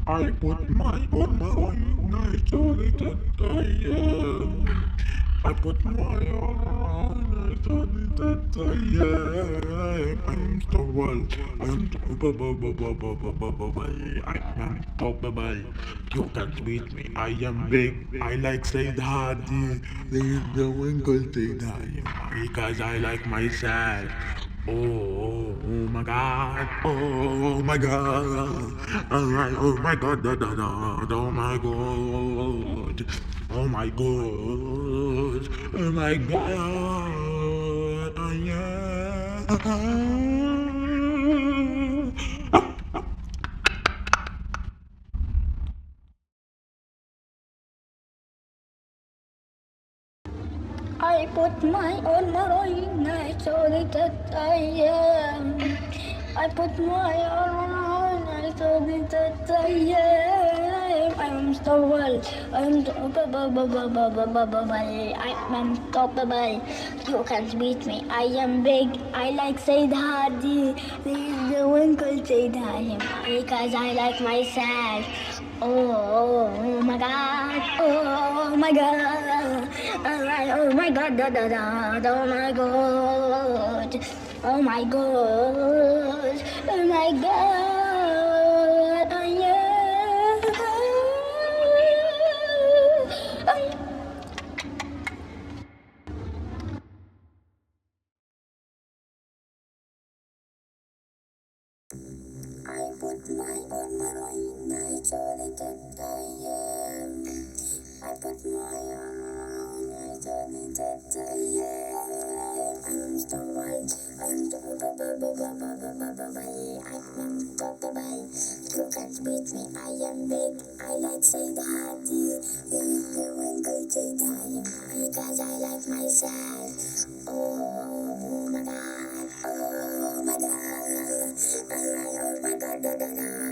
I put my own mind, I told it that I am. I put my own, I told it that I am. I'm the world, I'm I'm unstoppable. You can't beat me, I am big. I like Said Hardy, leave the winkle to die. Because I like myself. Oh my god, oh my god, alright, oh my god, oh my god, oh my god, oh my god, yeah. I put my own mind, I told it that I am. I put my own, I told it that I am. I'm unstoppable, I'm unstoppable, I'm unstoppable. You can't beat me, I am big, I like Said Hardy. This is the one called Said Hardy, because I like myself. Oh my god, oh my god, alright, oh my god, oh my god, oh my god, oh my god, oh yeah. I put my own mind, I told it that I am. I put my own, I told it that I am. I'm the one, I'm unstoppable. You can't beat me, I am big. I like Said Hardy, the winkle to die. Because I like myself. Oh my god, oh my god, oh my god,